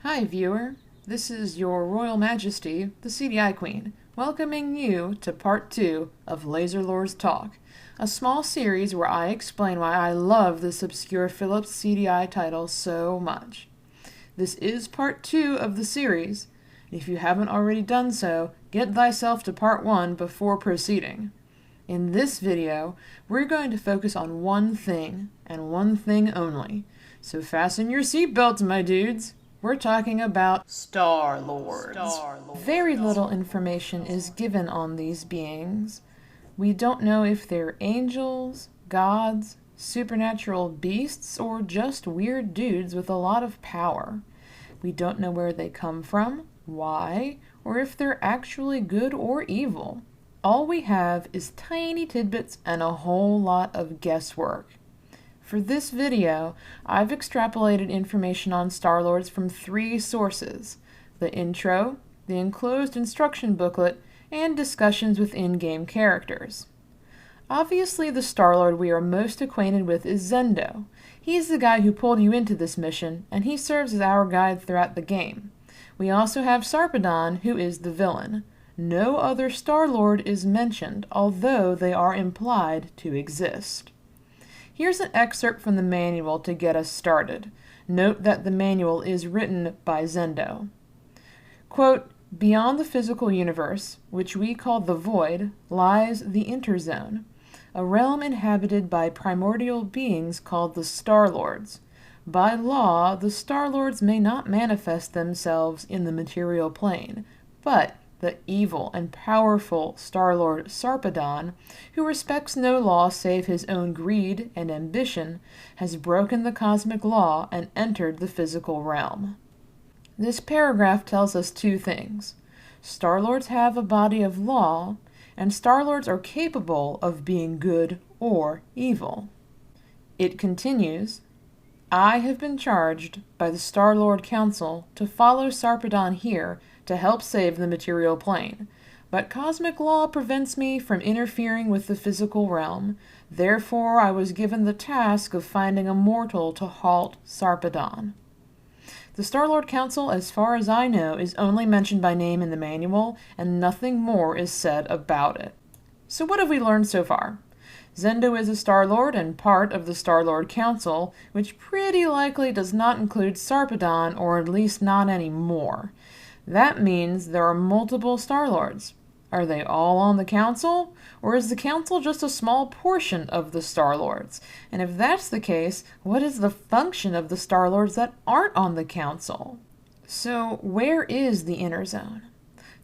Hi, viewer. This is your Royal Majesty, the CDI Queen, welcoming you to part 2 of Laser Lords Talk, a small series where I explain why I love this obscure Philips CDI title so much. This is part 2 of the series. If you haven't already done so, get thyself to part 1 before proceeding. In this video, we're going to focus on one thing, and one thing only. So fasten your seatbelts, my dudes. We're talking about Starlords. Very little information is given on these beings. We don't know if they're angels, gods, supernatural beasts, or just weird dudes with a lot of power. We don't know where they come from, why, or if they're actually good or evil. All we have is tiny tidbits and a whole lot of guesswork. For this video, I've extrapolated information on Starlords from 3 sources: the intro, the enclosed instruction booklet, and discussions with in-game characters. Obviously, the Starlord we are most acquainted with is Zendo. He's the guy who pulled you into this mission, and he serves as our guide throughout the game. We also have Sarpadan, who is the villain. No other Starlord is mentioned, although they are implied to exist. Here's an excerpt from the manual to get us started. Note that the manual is written by Zendo. Quote, "Beyond the physical universe, which we call the Void, lies the Interzone, a realm inhabited by primordial beings called the Starlords. By law, the Starlords may not manifest themselves in the material plane, but the evil and powerful Starlord Sarpadan, who respects no law save his own greed and ambition, has broken the cosmic law and entered the physical realm." This paragraph tells us 2 things. Starlords have a body of law, and Starlords are capable of being good or evil. It continues, "I have been charged by the Starlord Council to follow Sarpadan here to help save the material plane, but cosmic law prevents me from interfering with the physical realm. Therefore, I was given the task of finding a mortal to halt Sarpadan." The Starlord Council, as far as I know, is only mentioned by name in the manual, and nothing more is said about it. So what have we learned so far? Zendo is a Starlord and part of the Starlord Council, which pretty likely does not include Sarpadan, or at least not anymore. That means there are multiple Starlords. Are they all on the Council? Or is the Council just a small portion of the Starlords? And if that's the case, what is the function of the Starlords that aren't on the Council? So where is the Interzone?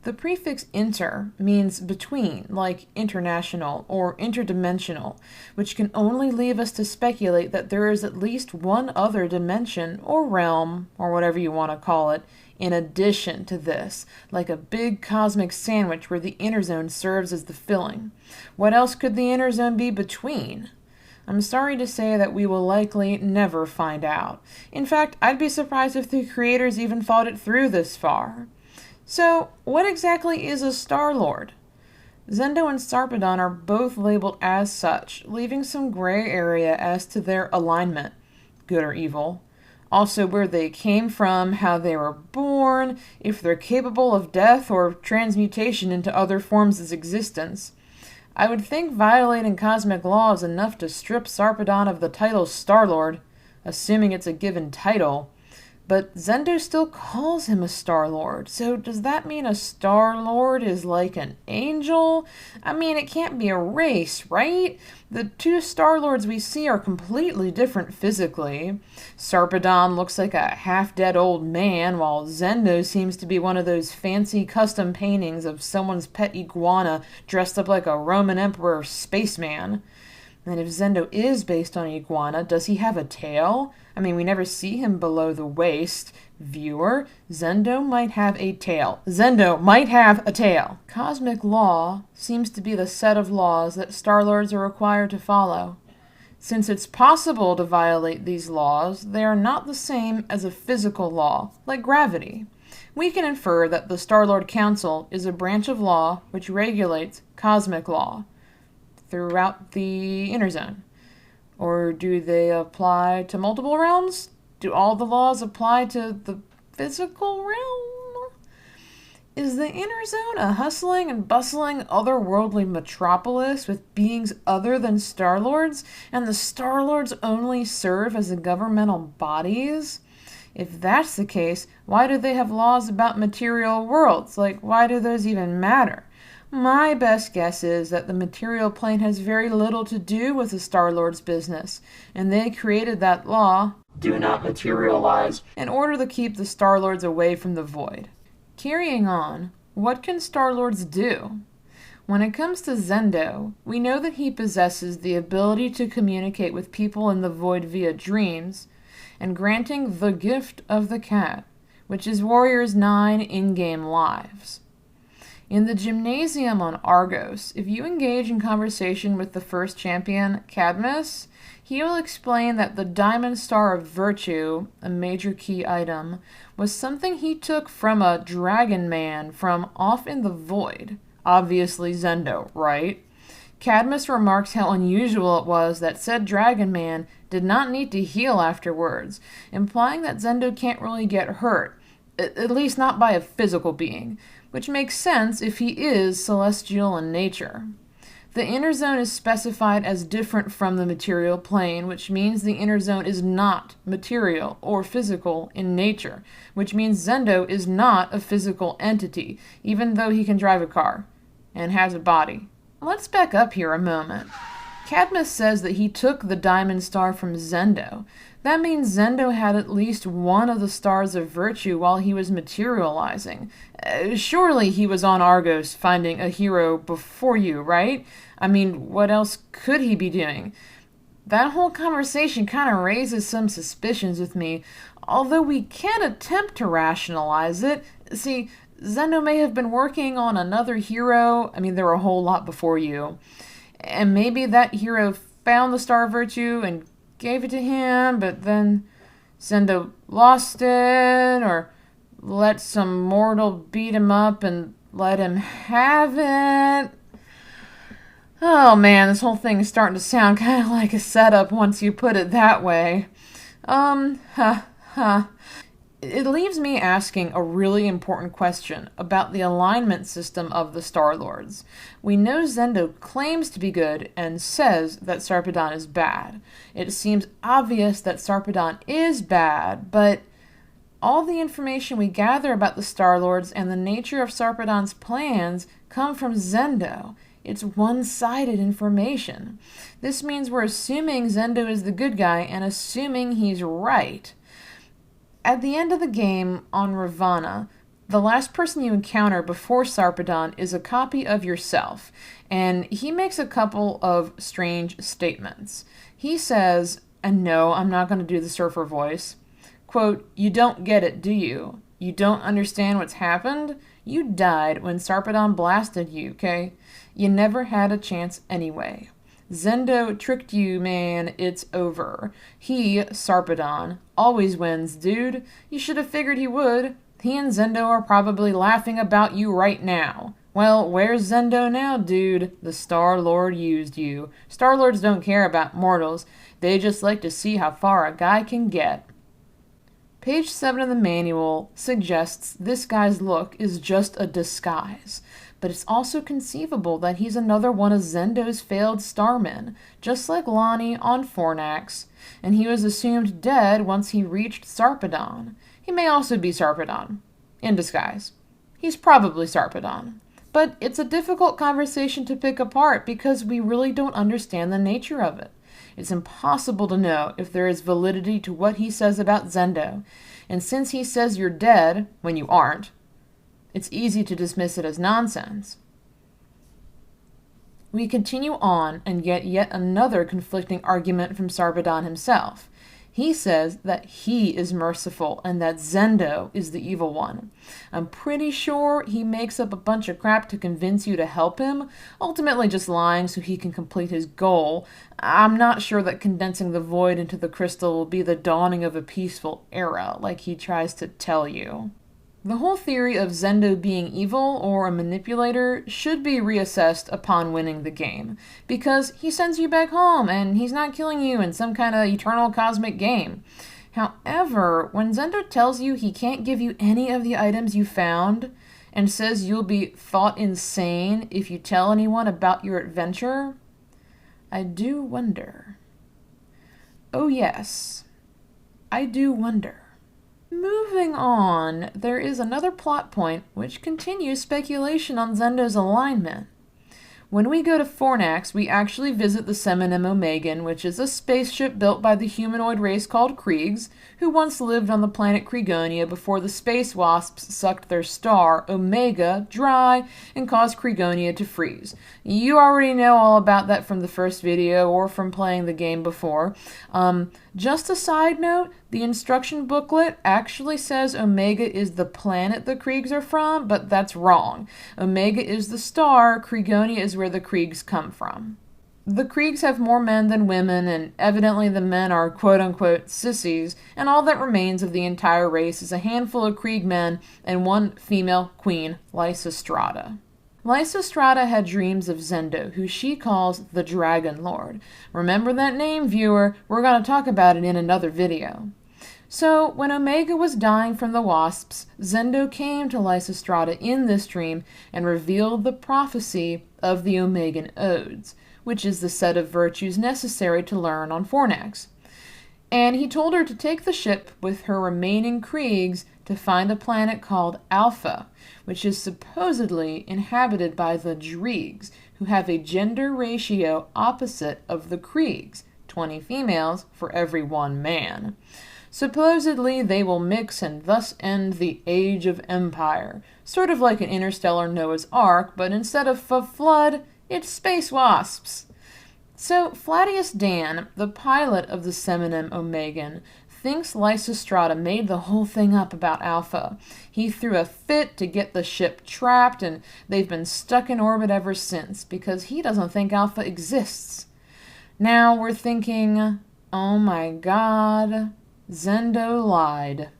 The prefix inter means between, like international or interdimensional, which can only leave us to speculate that there is at least one other dimension or realm, or whatever you want to call it, in addition to this, like a big cosmic sandwich where the Interzone serves as the filling. What else could the Interzone be between? I'm sorry to say that we will likely never find out. In fact, I'd be surprised if the creators even thought it through this far. So, what exactly is a Starlord? Zendo and Sarpadan are both labeled as such, leaving some gray area as to their alignment, good or evil. Also, where they came from, how they were born, if they're capable of death or transmutation into other forms of existence. I would think violating cosmic law is enough to strip Sarpadan of the title Starlord, assuming it's a given title. But Zendo still calls him a Starlord, so does that mean a Starlord is like an angel? I mean, it can't be a race, right? The 2 Starlords we see are completely different physically. Sarpadan looks like a half-dead old man, while Zendo seems to be one of those fancy custom paintings of someone's pet iguana dressed up like a Roman emperor spaceman. And if Zendo is based on iguana, does he have a tail? I mean, we never see him below the waist. Viewer, Zendo might have a tail. Zendo might have a tail. Cosmic law seems to be the set of laws that Starlords are required to follow. Since it's possible to violate these laws, they are not the same as a physical law, like gravity. We can infer that the Starlord Council is a branch of law which regulates cosmic law throughout the Interzone. Or do they apply to multiple realms? Do all the laws apply to the physical realm? Is the inner zone a hustling and bustling otherworldly metropolis with beings other than Starlords, and the Starlords only serve as the governmental bodies? If that's the case, why do they have laws about material worlds? Like, why do those even matter? My best guess is that the material plane has very little to do with the Starlord's business, and they created that law, do not materialize, in order to keep the Starlords away from the void. Carrying on, what can Starlords do? When it comes to Zendo, we know that he possesses the ability to communicate with people in the void via dreams, and granting the gift of the cat, which is Warrior's 9 in-game lives. In the gymnasium on Argos, if you engage in conversation with the first champion, Cadmus, he will explain that the Diamond Star of Virtue, a major key item, was something he took from a dragon man from off in the void. Obviously Zendo, right? Cadmus remarks how unusual it was that said dragon man did not need to heal afterwards, implying that Zendo can't really get hurt, at least not by a physical being, which makes sense if he is celestial in nature. The inner zone is specified as different from the material plane, which means the inner zone is not material or physical in nature, which means Zendo is not a physical entity, even though he can drive a car and has a body. Let's back up here a moment. Cadmus says that he took the Diamond Star from Zendo. That means Zendo had at least one of the Stars of Virtue while he was materializing. Surely he was on Argos finding a hero before you, right? I mean, what else could he be doing? That whole conversation kind of raises some suspicions with me, although we can attempt to rationalize it. See, Zendo may have been working on another hero. I mean, there were a whole lot before you. And maybe that hero found the Star of Virtue and gave it to him, but then Zendo lost it, or let some mortal beat him up and let him have it. Oh man, this whole thing is starting to sound kind of like a setup once you put it that way. It leaves me asking a really important question about the alignment system of the Starlords. We know Zendo claims to be good and says that Sarpadan is bad. It seems obvious that Sarpadan is bad, but all the information we gather about the Starlords and the nature of Sarpadan's plans come from Zendo. It's one-sided information. This means we're assuming Zendo is the good guy and assuming he's right. At the end of the game on Ravana, the last person you encounter before Sarpadan is a copy of yourself, and he makes a couple of strange statements. He says, and no, I'm not going to do the surfer voice, quote, "You don't get it, do you? You don't understand what's happened? You died when Sarpadan blasted you, okay? You never had a chance anyway. Zendo tricked you, man. It's over. He, Sarpadan, always wins, dude. You should have figured he would. He and Zendo are probably laughing about you right now. Well, where's Zendo now, dude? The Star-Lord used you. Star-Lords don't care about mortals. They just like to see how far a guy can get." Page 7 of the manual suggests this guy's look is just a disguise, but it's also conceivable that he's another one of Zendo's failed starmen, just like Lonnie on Fornax, and he was assumed dead once he reached Sarpadan. He may also be Sarpadan, in disguise. He's probably Sarpadan. But it's a difficult conversation to pick apart because we really don't understand the nature of it. It's impossible to know if there is validity to what he says about Zendo, and since he says you're dead when you aren't, it's easy to dismiss it as nonsense. We continue on and get yet another conflicting argument from Sarpadan himself. He says that he is merciful and that Zendo is the evil one. I'm pretty sure he makes up a bunch of crap to convince you to help him, ultimately just lying so he can complete his goal. I'm not sure that condensing the void into the crystal will be the dawning of a peaceful era, like he tries to tell you. The whole theory of Zendo being evil or a manipulator should be reassessed upon winning the game, because he sends you back home and he's not killing you in some kind of eternal cosmic game. However, when Zendo tells you he can't give you any of the items you found, and says you'll be thought insane if you tell anyone about your adventure, I do wonder. Oh yes, I do wonder. Moving on, there is another plot point which continues speculation on Zendo's alignment. When we go to Fornax, we actually visit the Seminum Omegan, which is a spaceship built by the humanoid race called Kriegs, who once lived on the planet Kriegonia before the space wasps sucked their star, Omega, dry and caused Kriegonia to freeze. You already know all about that from the first video or from playing the game before. Just a side note, the instruction booklet actually says Omega is the planet the Kriegs are from, but that's wrong. Omega is the star, Kriegonia is where the Kriegs come from. The Kriegs have more men than women, and evidently the men are quote-unquote sissies, and all that remains of the entire race is a handful of Krieg men and one female queen, Lysistrata. Lysistrata had dreams of Zendo, who she calls the Dragon Lord. Remember that name, viewer? We're going to talk about it in another video. So, when Omega was dying from the wasps, Zendo came to Lysistrata in this dream and revealed the prophecy of the Omegan Odes, which is the set of virtues necessary to learn on Fornax. And he told her to take the ship with her remaining Kriegs to find a planet called Alpha, which is supposedly inhabited by the Dreegs, who have a gender ratio opposite of the Kriegs, 20 females for every 1 man. Supposedly they will mix and thus end the Age of Empire, sort of like an interstellar Noah's Ark, but instead of flood, it's space wasps. So Flatius Dan, the pilot of the Seminum Omegan, thinks Lysistrata made the whole thing up about Alpha. He threw a fit to get the ship trapped, and they've been stuck in orbit ever since, because he doesn't think Alpha exists. Now we're thinking, oh my god, Zendo lied.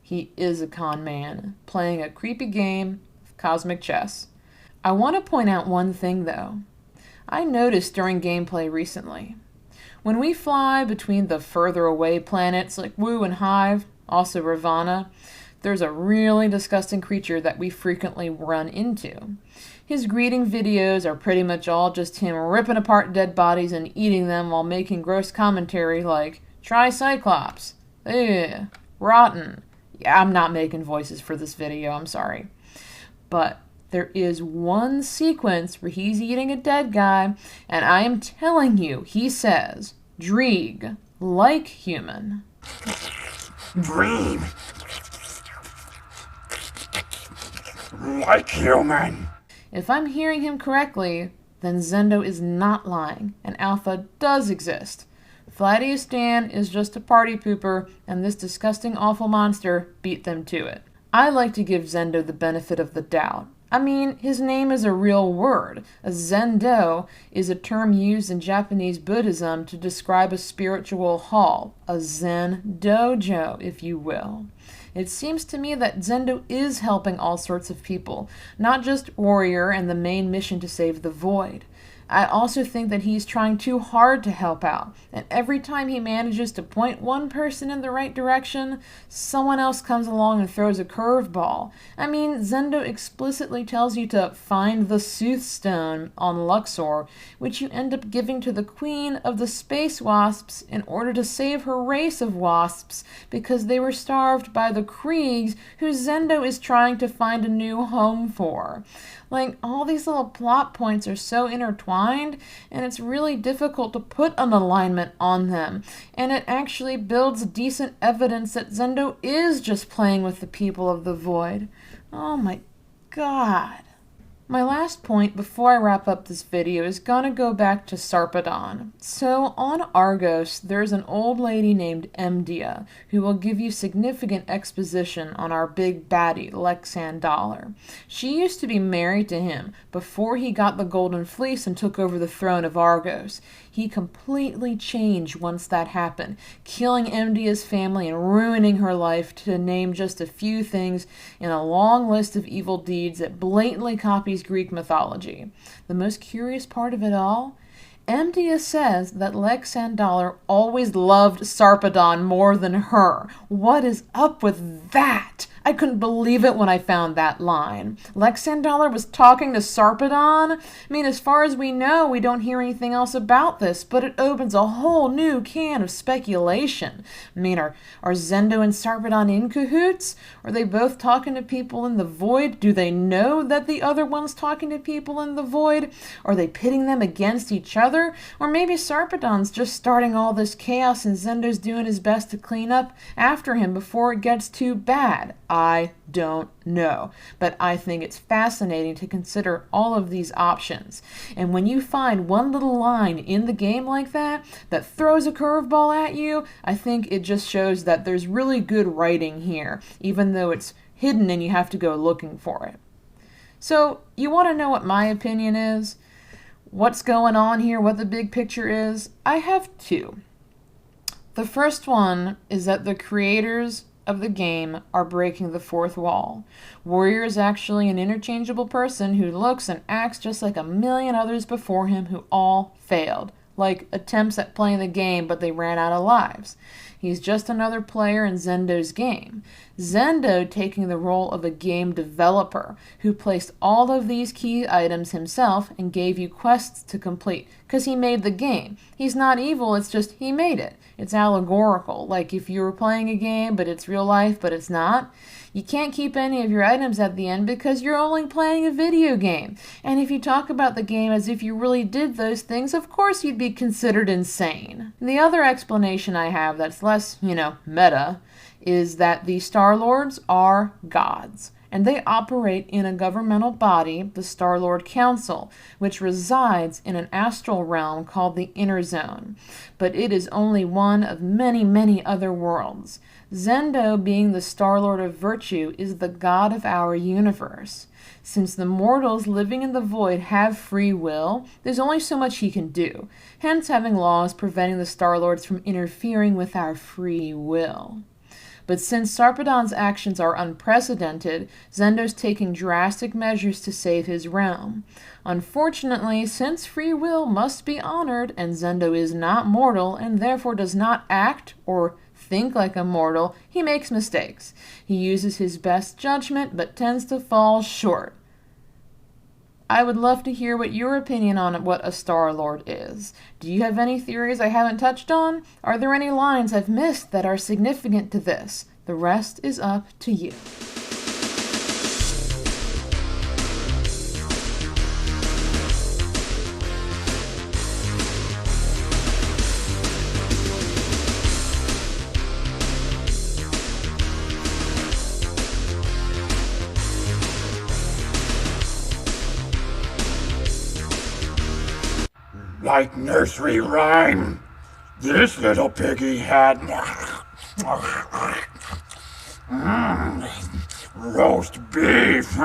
He is a con man, playing a creepy game of cosmic chess. I want to point out one thing, though. I noticed during gameplay recently. When we fly between the further away planets like Wu and Hive, also Ravana, there's a really disgusting creature that we frequently run into. His greeting videos are pretty much all just him ripping apart dead bodies and eating them while making gross commentary like, try Cyclops, ugh, rotten. Yeah, I'm not making voices for this video, I'm sorry. But there is one sequence where he's eating a dead guy, and I am telling you, he says, Dreeg, like human. Dreeg, like human. If I'm hearing him correctly, then Zendo is not lying, and Alpha does exist. Flatius Dan is just a party pooper, and this disgusting awful monster beat them to it. I like to give Zendo the benefit of the doubt. I mean, his name is a real word. A Zendo is a term used in Japanese Buddhism to describe a spiritual hall, a Zen dojo, if you will. It seems to me that Zendo is helping all sorts of people, not just Warrior and the main mission to save the Void. I also think that he's trying too hard to help out, and every time he manages to point one person in the right direction, someone else comes along and throws a curveball. I mean, Zendo explicitly tells you to find the Soothstone on Luxor, which you end up giving to the queen of the space wasps in order to save her race of wasps, because they were starved by the Kriegs, who Zendo is trying to find a new home for. Like, all these little plot points are so intertwined, and it's really difficult to put an alignment on them. And it actually builds decent evidence that Zendo is just playing with the people of the Void. Oh my god. My last point before I wrap up this video is gonna go back to Sarpadan. So on Argos, there's an old lady named Emdia who will give you significant exposition on our big baddie, Lexan Dollar. She used to be married to him before he got the Golden Fleece and took over the throne of Argos. He completely changed once that happened, killing Emdia's family and ruining her life, to name just a few things in a long list of evil deeds that blatantly copies Greek mythology. The most curious part of it all? Emptia says that Lexandollar always loved Sarpadan more than her. What is up with that? I couldn't believe it when I found that line. Lexandollar was talking to Sarpadan? I mean, as far as we know, we don't hear anything else about this, but it opens a whole new can of speculation. I mean, are Zendo and Sarpadan in cahoots? Are they both talking to people in the void? Do they know that the other one's talking to people in the void? Are they pitting them against each other? Or maybe Sarpadan's just starting all this chaos and Zendo's doing his best to clean up after him before it gets too bad. I don't know, but I think it's fascinating to consider all of these options. And when you find one little line in the game like that throws a curveball at you, I think it just shows that there's really good writing here, even though it's hidden and you have to go looking for it. So, you want to know what my opinion is? What's going on here, what the big picture is? I have two. The first one is that the creators of the game are breaking the fourth wall. Warrior is actually an interchangeable person who looks and acts just like a million others before him who all failed, like attempts at playing the game but they ran out of lives. He's just another player in Zendo's game. Zendo taking the role of a game developer who placed all of these key items himself and gave you quests to complete, because he made the game. He's not evil, it's just he made it. It's allegorical, like if you were playing a game but it's real life but it's not. You can't keep any of your items at the end because you're only playing a video game. And if you talk about the game as if you really did those things, of course you'd be considered insane. The other explanation I have that's less, meta, is that the Starlords are gods, and they operate in a governmental body, the Starlord Council, which resides in an astral realm called the Inner Zone. But it is only one of many, many other worlds. Zendo, being the Starlord of Virtue, is the god of our universe. Since the mortals living in the void have free will, there's only so much he can do, hence having laws preventing the Starlords from interfering with our free will. But since Sarpadan's actions are unprecedented, Zendo's taking drastic measures to save his realm. Unfortunately, since free will must be honored, and Zendo is not mortal and therefore does not act or think like a mortal, he makes mistakes. He uses his best judgment but tends to fall short. I would love to hear what your opinion on what a Starlord is. Do you have any theories I haven't touched on? Are there any lines I've missed that are significant to this? The rest is up to you. Like nursery rhyme, this little piggy had roast beef.